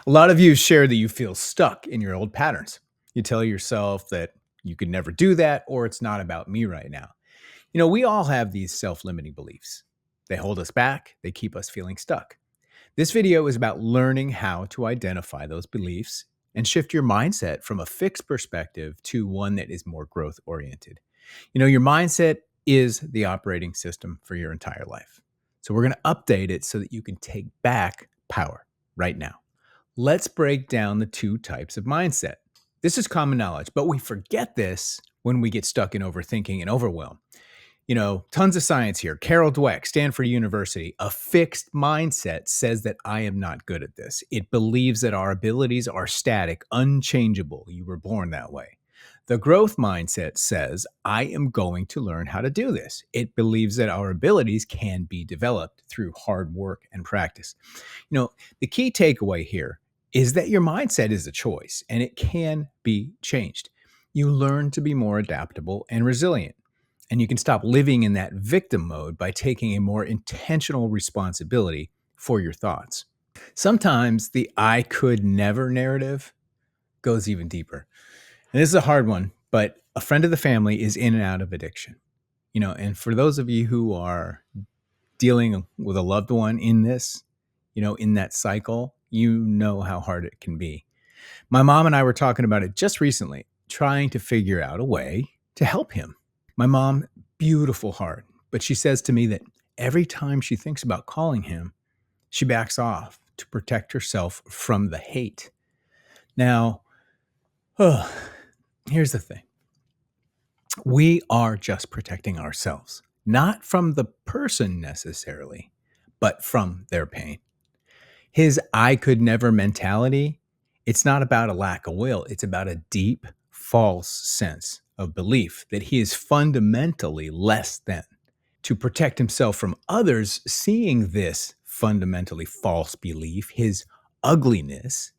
A lot of you share that you feel stuck in your old patterns. You tell yourself that you could never do that or it's not about me right now. We all have these self limiting beliefs. They hold us back, they keep us feeling stuck. This video is about learning how to identify those beliefs and shift your mindset from a fixed perspective to one that is more growth oriented. Your mindset is the operating system for your entire life. So we're going to update it so that you can take back power right now. Let's break down the two types of mindset. This is common knowledge, but we forget this when we get stuck in overthinking and overwhelm. Tons of science here. Carol Dweck, Stanford University. A fixed mindset says that I am not good at this. It believes that our abilities are static, unchangeable. You were born that way. The growth mindset says, I am going to learn how to do this. It believes that our abilities can be developed through hard work and practice. The key takeaway here is that your mindset is a choice and it can be changed. You learn to be more adaptable and resilient. And you can stop living in that victim mode by taking a more intentional responsibility for your thoughts. Sometimes the I could never narrative goes even deeper. And this is a hard one, but a friend of the family is in and out of addiction. And for those of you who are dealing with a loved one in this, in that cycle, you know how hard it can be. My mom and I were talking about it just recently, trying to figure out a way to help him. My mom, beautiful heart, but she says to me that every time she thinks about calling him, she backs off to protect herself from the hate. Now, here's the thing. We are just protecting ourselves, not from the person necessarily, but from their pain. His I could never mentality, it's not about a lack of will. It's about a deep, false sense of belief that he is fundamentally less than. To protect himself from others seeing this fundamentally false belief, his ugliness,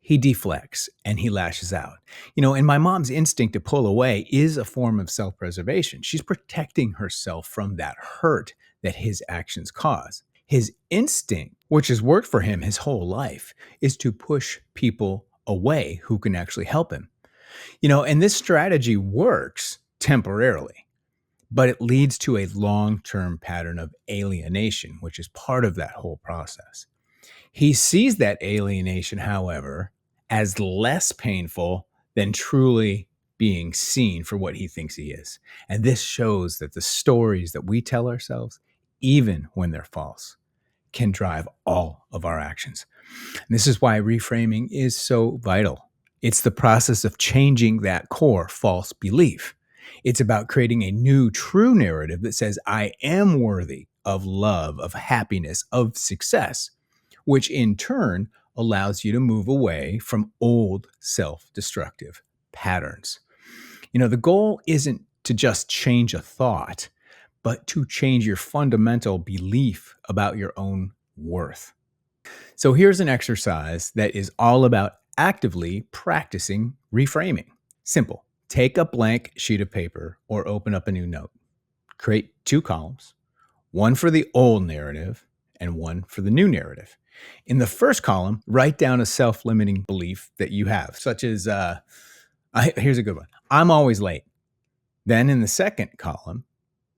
he deflects and he lashes out. And my mom's instinct to pull away is a form of self preservation. She's protecting herself from that hurt that his actions cause. His instinct, which has worked for him his whole life, is to push people away who can actually help him. And this strategy works temporarily, but it leads to a long-term pattern of alienation, which is part of that whole process. He sees that alienation, however, as less painful than truly being seen for what he thinks he is. And this shows that the stories that we tell ourselves, even when they're false, can drive all of our actions. And this is why reframing is so vital. It's the process of changing that core false belief. It's about creating a new true narrative that says, I am worthy of love, of happiness, of success, which in turn allows you to move away from old self-destructive patterns. The goal isn't to just change a thought, but to change your fundamental belief about your own worth. So here's an exercise that is all about actively practicing reframing. Simple. Take a blank sheet of paper or open up a new note. Create two columns, one for the old narrative and one for the new narrative. In the first column, write down a self-limiting belief that you have, such as, here's a good one, I'm always late. Then in the second column,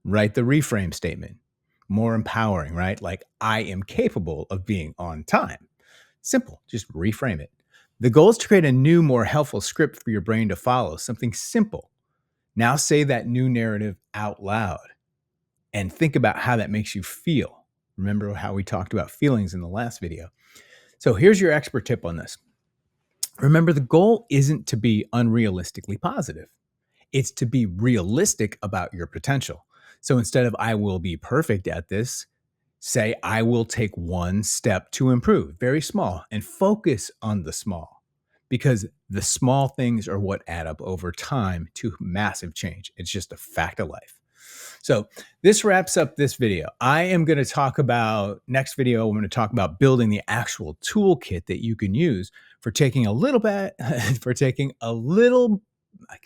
write the reframe statement. More empowering, right? Like, I am capable of being on time. Simple, just reframe it. The goal is to create a new, more helpful script for your brain to follow, something simple. Now say that new narrative out loud and think about how that makes you feel. Remember how we talked about feelings in the last video. So here's your expert tip on this. Remember, the goal isn't to be unrealistically positive. It's to be realistic about your potential. So instead of I will be perfect at this, say I will take one step to improve, very small, and focus on the small, because the small things are what add up over time to massive change. It's just a fact of life. So this wraps up this video. I am going to talk about, next video, I'm going to talk about building the actual toolkit that you can use for taking a little bit,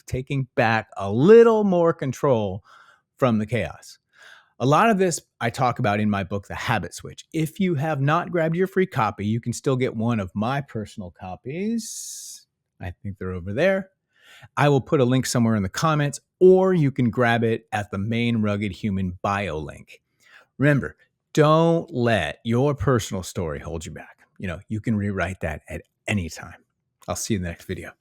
taking back a little more control from the chaos. A lot of this I talk about in my book, The Habit Switch. If you have not grabbed your free copy, you can still get one of my personal copies. I think they're over there. I will put a link somewhere in the comments, or you can grab it at the main Rugged Human bio link. Remember, don't let your personal story hold you back. You can rewrite that at any time. I'll see you in the next video.